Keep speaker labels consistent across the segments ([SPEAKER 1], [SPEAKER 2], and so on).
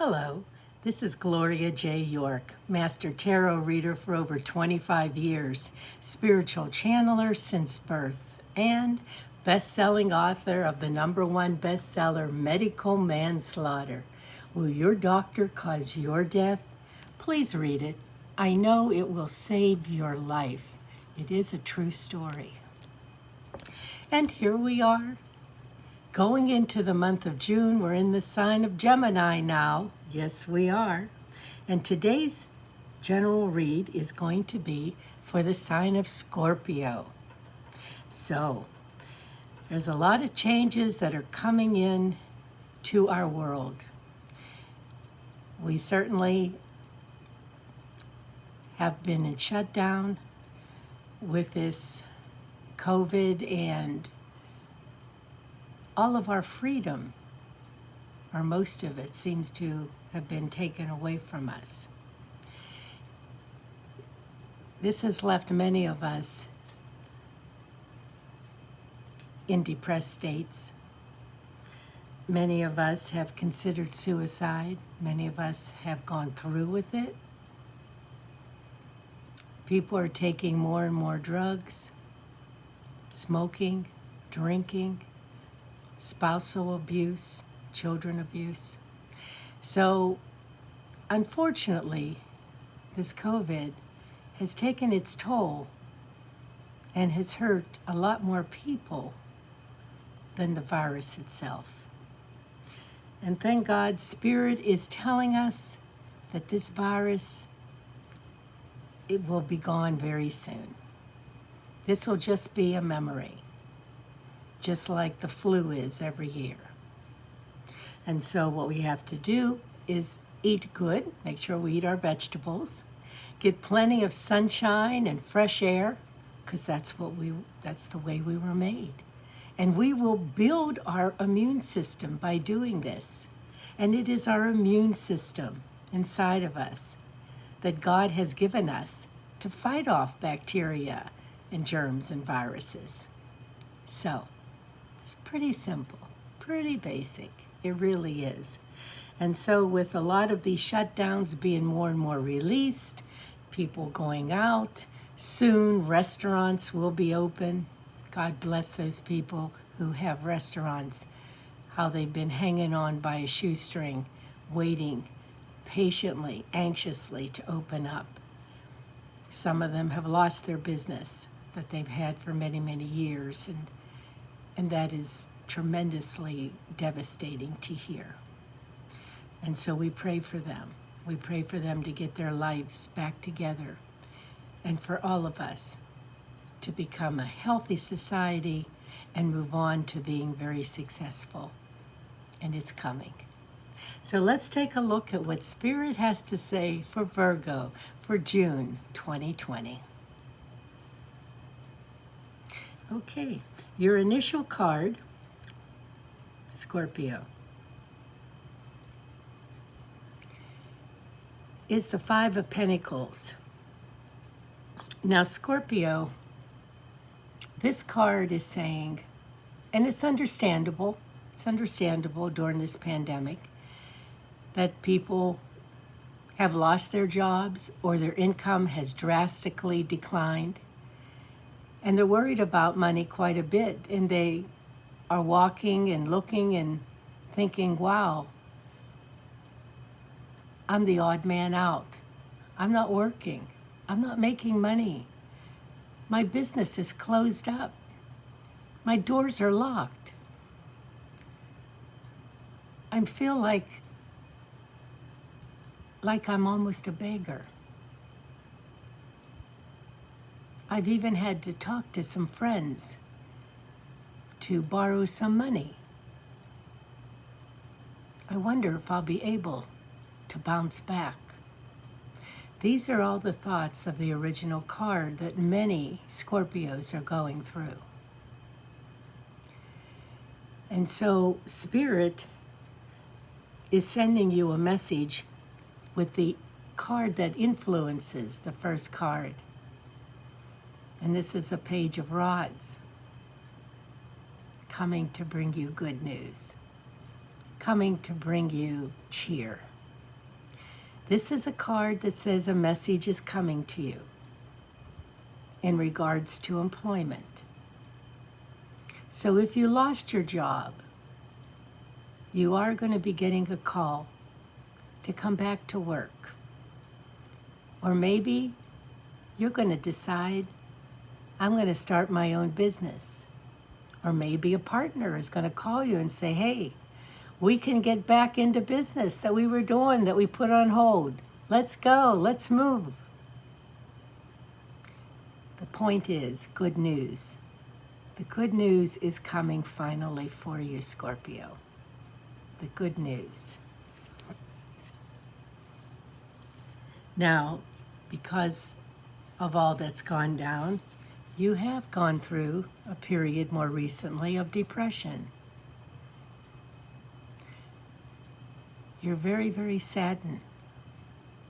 [SPEAKER 1] Hello, this is Gloria J. York, Master Tarot Reader for over 25 years, spiritual channeler since birth, and best-selling author of the #1 bestseller, Medical Manslaughter. Will your doctor cause your death? Please read it. I know it will save your life. It is a true story. And here we are. Going into the month of June, we're in the sign of Gemini now. Yes, we are. And today's general read is going to be for the sign of Scorpio. So, there's a lot of changes that are coming in to our world. We certainly have been in shutdown with this COVID, and all of our freedom, or most of it, seems to have been taken away from us. This has left many of us in depressed states. Many of us have considered suicide. Many of us have gone through with it. People are taking more and more drugs, smoking, drinking, spousal abuse, children abuse. So, unfortunately, this COVID has taken its toll and has hurt a lot more people than the virus itself. And thank God, Spirit is telling us that this virus, it will be gone very soon. This will just be a memory, just like the flu is every year. And so what we have to do is eat good, make sure we eat our vegetables, get plenty of sunshine and fresh air, because that's the way we were made. And we will build our immune system by doing this. And it is our immune system inside of us that God has given us to fight off bacteria and germs and viruses. So, it's pretty simple, pretty basic. It really is. And so with a lot of these shutdowns being more and more released, people going out, soon restaurants will be open. God bless those people who have restaurants, how they've been hanging on by a shoestring, waiting patiently, anxiously to open up. Some of them have lost their business that they've had for many, many years, and that is tremendously devastating to hear. And so we pray for them. We pray for them to get their lives back together, and for all of us to become a healthy society and move on to being very successful. And it's coming. So let's take a look at what Spirit has to say for Virgo for June 2020. Okay, your initial card, Scorpio, is the Five of Pentacles. Now, Scorpio, this card is saying, and it's understandable during this pandemic, that people have lost their jobs or their income has drastically declined. And they're worried about money quite a bit, and they are walking and looking and thinking, wow, I'm the odd man out. I'm not working. I'm not making money. My business is closed up. My doors are locked. I feel like I'm almost a beggar. I've even had to talk to some friends to borrow some money. I wonder if I'll be able to bounce back. These are all the thoughts of the original card that many Scorpios are going through. And so Spirit is sending you a message with the card that influences the first card. And this is a Page of Rods, coming to bring you good news, coming to bring you cheer, This is a card that says a message is coming to you in regards to employment. So if you lost your job, you are going to be getting a call to come back to work. Or maybe you're going to decide, I'm going to start my own business. Or maybe a partner is going to call you and say, hey, we can get back into business that we were doing, that we put on hold. Let's go, let's move. The point is, good news. The good news is coming finally for you, Scorpio. The good news. Now, because of all that's gone down, you have gone through a period more recently of depression. You're very, very saddened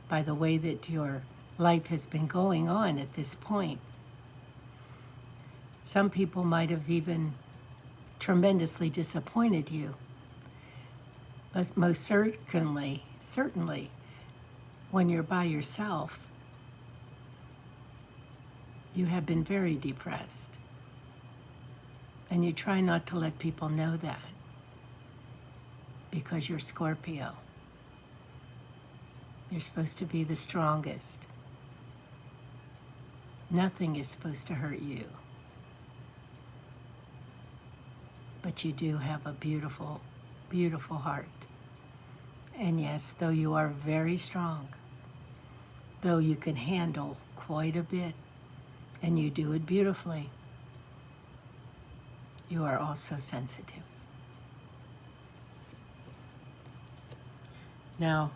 [SPEAKER 1] by the way that your life has been going on at this point. Some people might have even tremendously disappointed you. But most certainly, when you're by yourself, you have been very depressed. And you try not to let people know that because you're Scorpio. You're supposed to be the strongest. Nothing is supposed to hurt you. But you do have a beautiful, beautiful heart. And yes, though you are very strong, though you can handle quite a bit, and you do it beautifully, you are also sensitive. Now,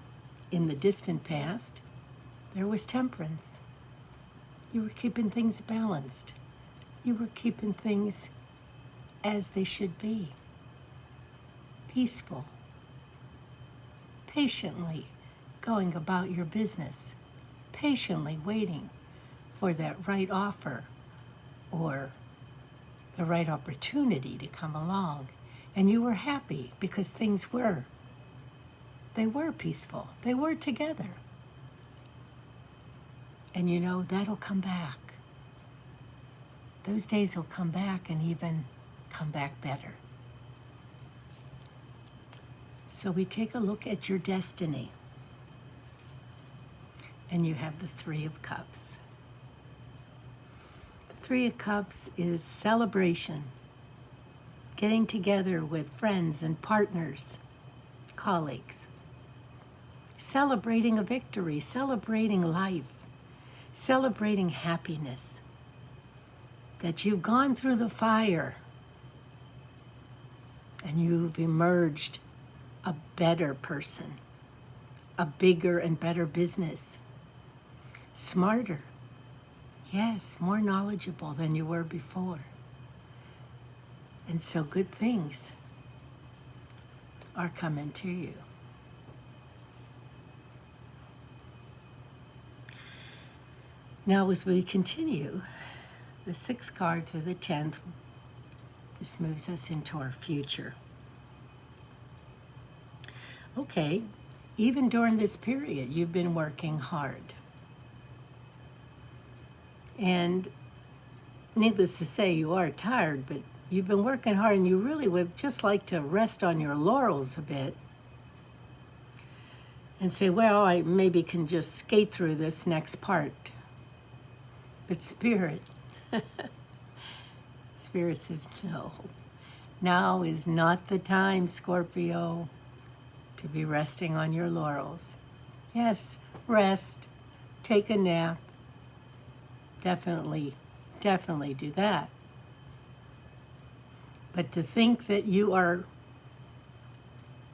[SPEAKER 1] in the distant past, there was temperance. You were keeping things balanced. You were keeping things as they should be. Peaceful. Patiently going about your business. Patiently waiting for that right offer or the right opportunity to come along. And you were happy because things were. They were peaceful. They were together. And you know, that'll come back. Those days will come back and even come back better. So we take a look at your destiny. And you have the Three of Cups. The Three of Cups is celebration. Getting together with friends and partners, colleagues. Celebrating a victory, celebrating life, celebrating happiness. That you've gone through the fire and you've emerged a better person, a bigger and better business, smarter, yes, more knowledgeable than you were before. And so good things are coming to you. Now, as we continue, the 6th card through the 10th, this moves us into our future. Okay, even during this period, you've been working hard. And needless to say, you are tired, but you've been working hard and you really would just like to rest on your laurels a bit and say, well, I maybe can just skate through this next part. But Spirit says, no. Now is not the time, Scorpio, to be resting on your laurels. Yes, rest, take a nap. Definitely do that. But to think that you are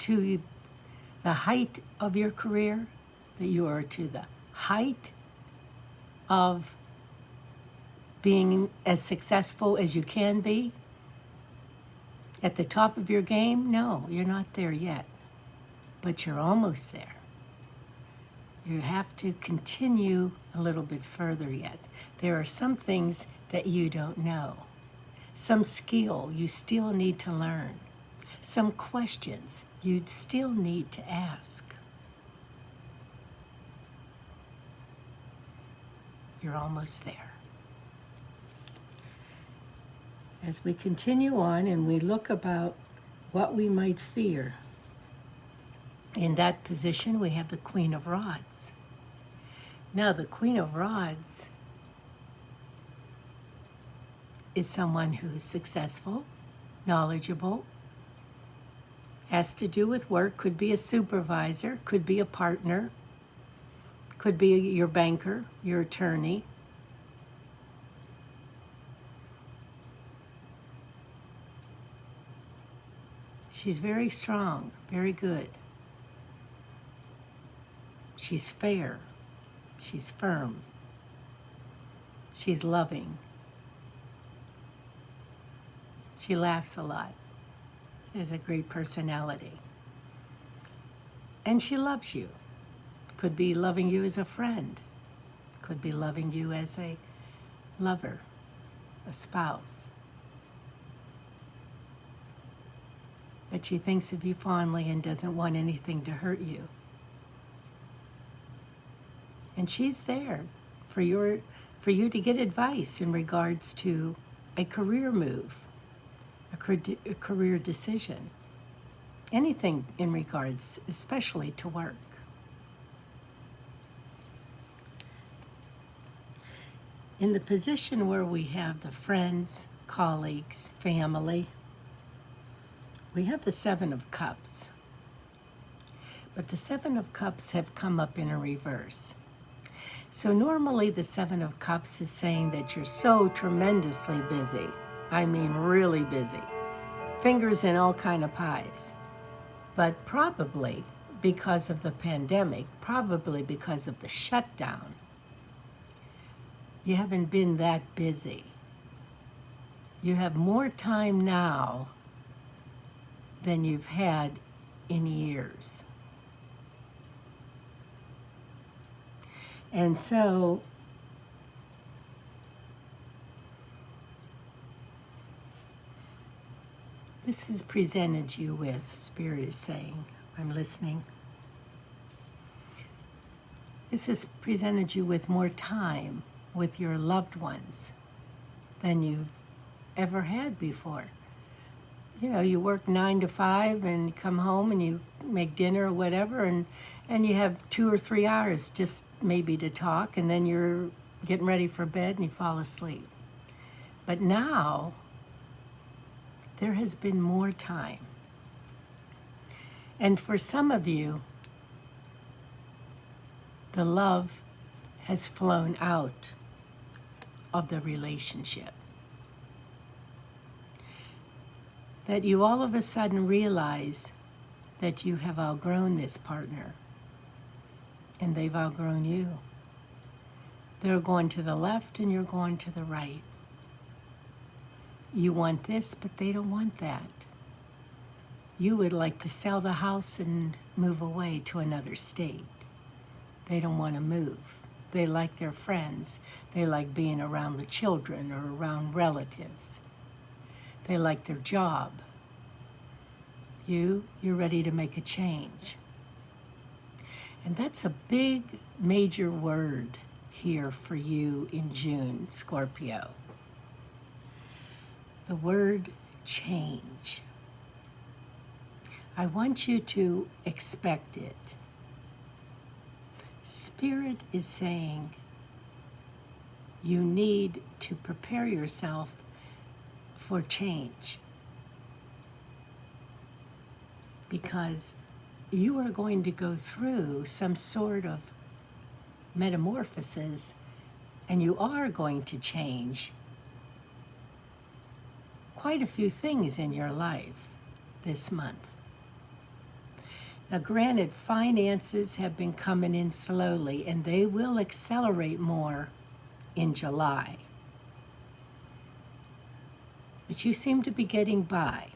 [SPEAKER 1] to the height of your career, that you are to the height of being as successful as you can be, at the top of your game, no, you're not there yet. But you're almost there. You have to continue a little bit further yet. There are some things that you don't know. Some skill you still need to learn. Some questions you still need to ask. You're almost there. As we continue on and we look about what we might fear, in that position we have the Queen of Rods. Now the Queen of Rods is someone who's successful, knowledgeable, has to do with work, could be a supervisor, could be a partner, could be your banker, your attorney. She's very strong, very good. She's fair. She's firm. She's loving. She laughs a lot. She has a great personality. And she loves you. Could be loving you as a friend. Could be loving you as a lover, a spouse. But she thinks of you fondly and doesn't want anything to hurt you. And she's there for you to get advice in regards to a career move, a career decision, anything in regards, especially to work. In the position where we have the friends, colleagues, family, we have the Seven of Cups. But the Seven of Cups have come up in a reverse. So normally the Seven of Cups is saying that you're so tremendously busy. I mean really busy. Fingers in all kind of pies. But probably because of the pandemic, probably because of the shutdown, you haven't been that busy. You have more time now than you've had in years. And so this has presented you with, Spirit is saying, I'm listening. This has presented you with more time with your loved ones than you've ever had before. You know, you work 9 to 5 and you come home and you make dinner or whatever, and you have 2 or 3 hours just maybe to talk, and then you're getting ready for bed and you fall asleep. But now, there has been more time. And for some of you, the love has flown out of the relationship. That you all of a sudden realize that you have outgrown this partner and they've outgrown you. They're going to the left and you're going to the right. You want this, but they don't want that. You would like to sell the house and move away to another state. They don't want to move. They like their friends. They like being around the children or around relatives. They like their job. You're ready to make a change. And that's a big, major word here for you in June, Scorpio. The word change. I want you to expect it. Spirit is saying you need to prepare yourself for change, because you are going to go through some sort of metamorphosis, and you are going to change quite a few things in your life this month. Now, granted, finances have been coming in slowly, and they will accelerate more in July. But you seem to be getting by,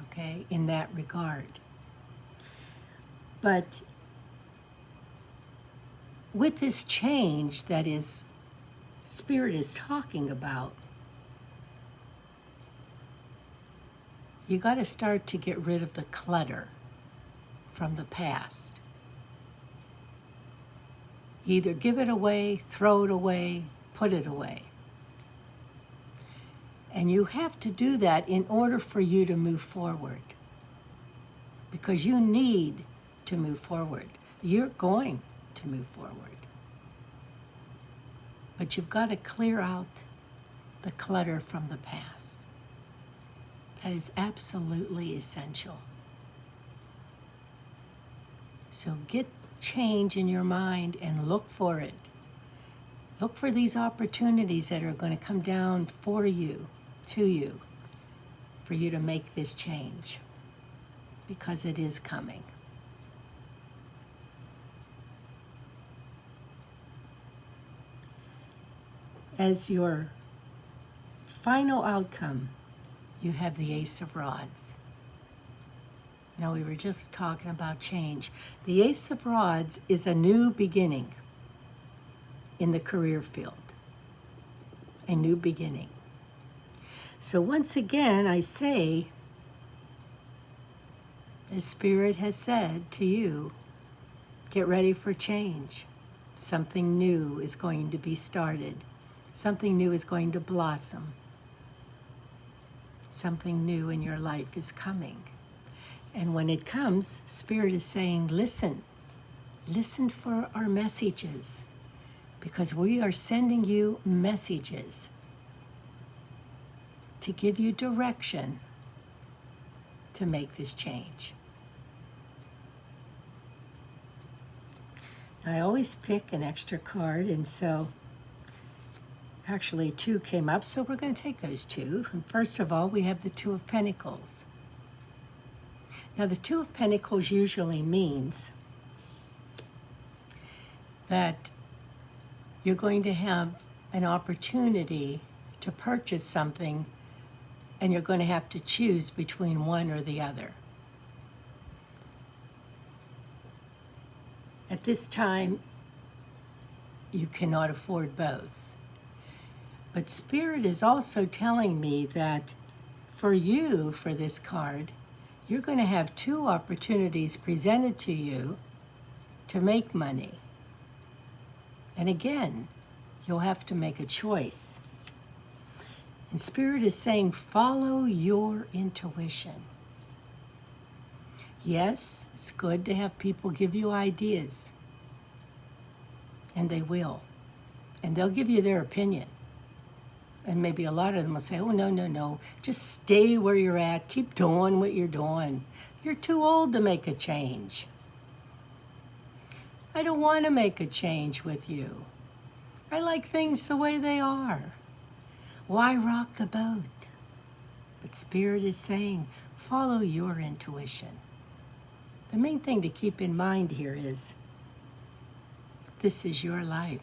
[SPEAKER 1] okay, in that regard. But with this change that is Spirit is talking about, you got to start to get rid of the clutter from the past. Either give it away, throw it away, put it away. And you have to do that in order for you to move forward. Because you need to move forward. You're going to move forward. But you've got to clear out the clutter from the past. That is absolutely essential. So get change in your mind and look for it. Look for these opportunities that are going to come down for you, to you, for you to make this change. Because it is coming. As your final outcome, you have the Ace of Rods. Now, we were just talking about change. The Ace of Rods is a new beginning in the career field. A new beginning. So once again, I say, as Spirit has said to you, get ready for change. Something new is going to be started. Something new is going to blossom. Something new in your life is coming. And when it comes, Spirit is saying, listen. Listen for our messages. Because we are sending you messages to give you direction to make this change. I always pick an extra card, and so actually 2 came up, so we're going to take those 2. And first of all, we have the 2 of Pentacles. Now, the 2 of Pentacles usually means that you're going to have an opportunity to purchase something, and you're going to have to choose between one or the other. At this time, you cannot afford both. But Spirit is also telling me that for you, for this card, you're going to have 2 opportunities presented to you to make money. And again, you'll have to make a choice. And Spirit is saying, follow your intuition. Yes, it's good to have people give you ideas. And they will. And they'll give you their opinion. And maybe a lot of them will say, oh, no. Just stay where you're at. Keep doing what you're doing. You're too old to make a change. I don't want to make a change with you. I like things the way they are. Why rock the boat? But Spirit is saying, follow your intuition. The main thing to keep in mind here is, this is your life.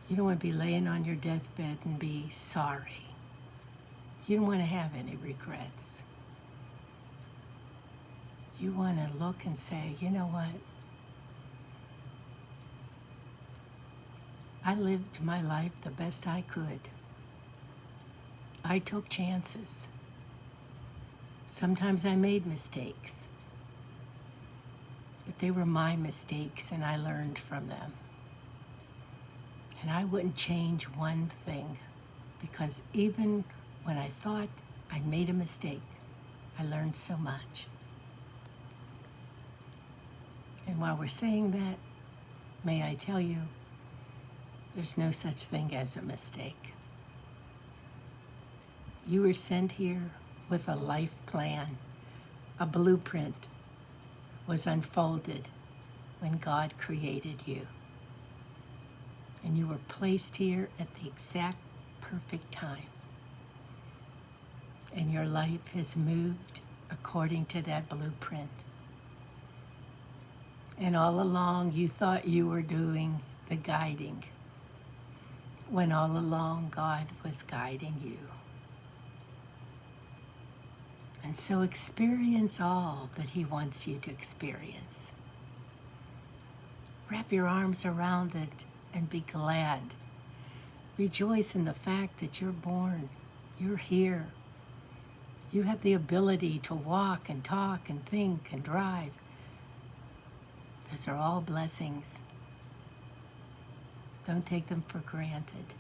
[SPEAKER 1] You don't want to be laying on your deathbed and be sorry. You don't want to have any regrets. You want to look and say, you know what? I lived my life the best I could. I took chances. Sometimes I made mistakes. But they were my mistakes, and I learned from them. And I wouldn't change one thing, because even when I thought I made a mistake, I learned so much. And while we're saying that, may I tell you, there's no such thing as a mistake. You were sent here with a life plan. A blueprint was unfolded when God created you. And you were placed here at the exact perfect time. And your life has moved according to that blueprint. And all along you thought you were doing the guiding, when all along God was guiding you. And so experience all that He wants you to experience. Wrap your arms around it and be glad. Rejoice in the fact that you're born. You're here. You have the ability to walk and talk and think and drive. Those are all blessings. Don't take them for granted.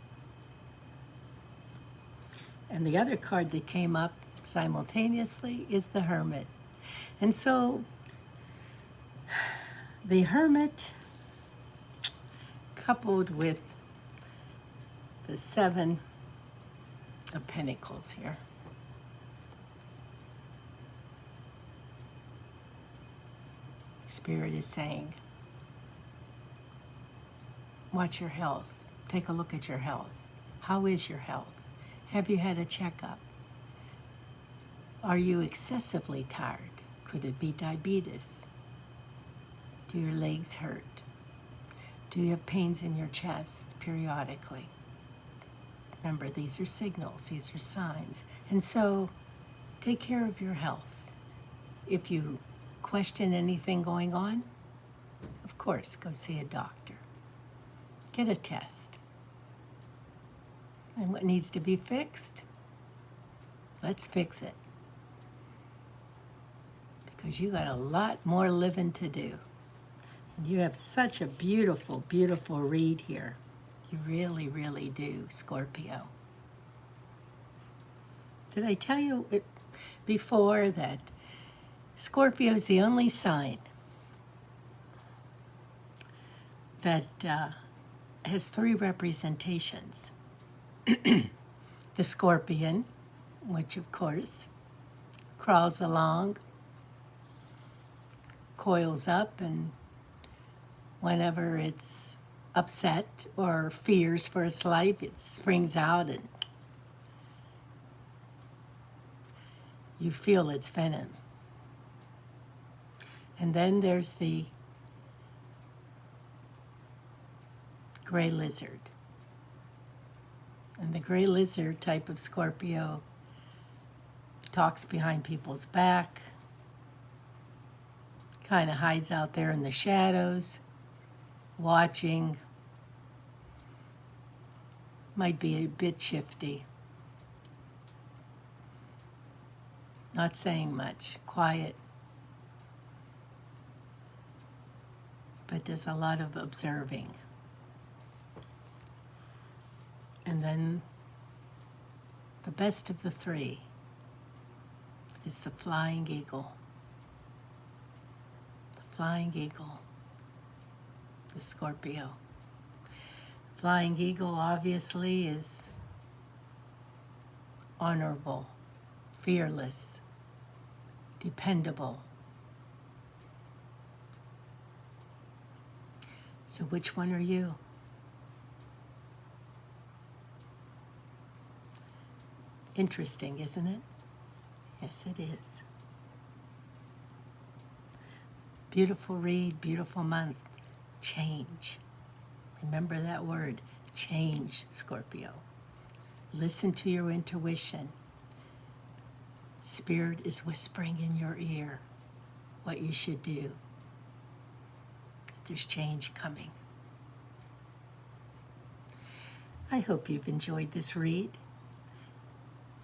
[SPEAKER 1] And the other card that came up simultaneously is the Hermit. And so the Hermit, coupled with the Seven of Pentacles here, Spirit is saying, watch your health. Take a look at your health. How is your health? Have you had a checkup? Are you excessively tired? Could it be diabetes? Do your legs hurt? Do you have pains in your chest periodically? Remember, these are signals, these are signs. And so, take care of your health. If you question anything going on, of course, go see a doctor. Get a test. And what needs to be fixed, let's fix it. Because you got a lot more living to do. And you have such a beautiful, beautiful read here. You really, really do, Scorpio. Did I tell you before that Scorpio is the only sign that has three representations? The scorpion, which of course crawls along, coils up, and whenever it's upset or fears for its life, it springs out and you feel its venom. And then there's the gray lizard. And the gray lizard type of Scorpio talks behind people's back, kind of hides out there in the shadows, watching, might be a bit shifty, not saying much, quiet, but does a lot of observing. And then the best of the three is the flying eagle. The flying eagle, the Scorpio. Flying eagle obviously is honorable, fearless, dependable. So which one are you? Interesting, isn't it? Yes, it is. Beautiful read, beautiful month. Change. Remember that word, change, Scorpio. Listen to your intuition. Spirit is whispering in your ear what you should do. There's change coming. I hope you've enjoyed this read.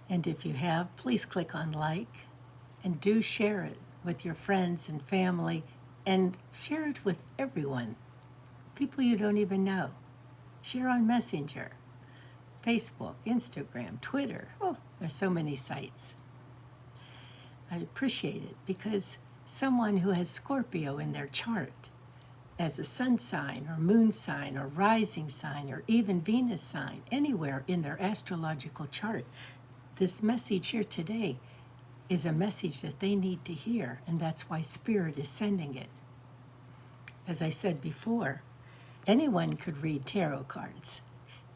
[SPEAKER 1] And if you have, please click on like and do share it with your friends and family and share it with everyone, people you don't even know. Share on Messenger, Facebook, Instagram, Twitter. Oh, there's so many sites. I appreciate it because someone who has Scorpio in their chart as a sun sign or moon sign or rising sign or even Venus sign, anywhere in their astrological chart, this message here today is a message that they need to hear, and that's why Spirit is sending it. As I said before, anyone could read tarot cards.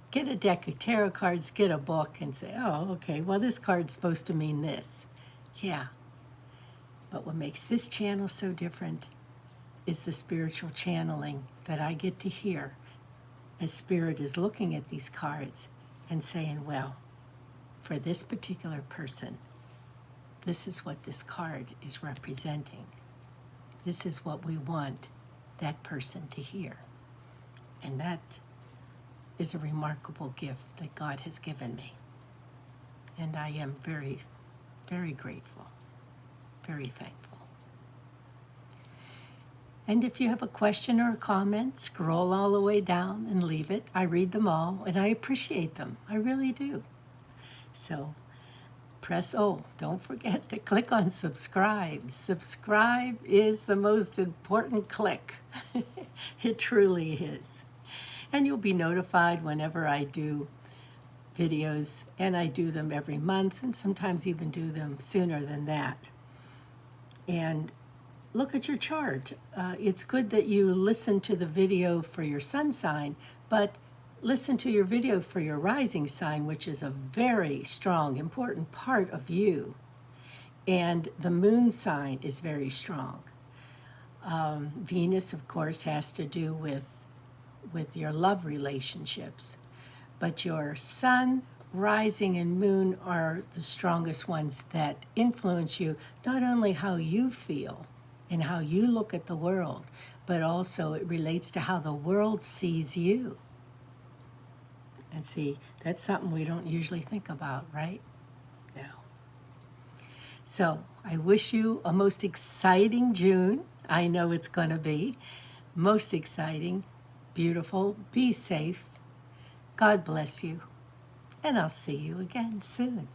[SPEAKER 1] Get a deck of tarot cards, get a book, and say, oh, okay, well, this card's supposed to mean this. Yeah. But what makes this channel so different is the spiritual channeling that I get to hear as Spirit is looking at these cards and saying, well, for this particular person, this is what this card is representing. This is what we want that person to hear. And that is a remarkable gift that God has given me. And I am very, very grateful, very thankful. And if you have a question or a comment, scroll all the way down and leave it. I read them all, and I appreciate them. I really do. So don't forget to click on subscribe. Subscribe is the most important click. It truly is. And you'll be notified whenever I do videos, and I do them every month, and sometimes even do them sooner than that. And look at your chart. It's good that you listen to the video for your sun sign, but listen to your video for your rising sign, which is a very strong, important part of you. And the moon sign is very strong. Venus, of course, has to do with your love relationships. But your sun, rising, and moon are the strongest ones that influence you, not only how you feel and how you look at the world, but also it relates to how the world sees you. And see, that's something we don't usually think about, right? No. So I wish you a most exciting June. I know it's going to be most exciting, beautiful. Be safe. God bless you. And I'll see you again soon.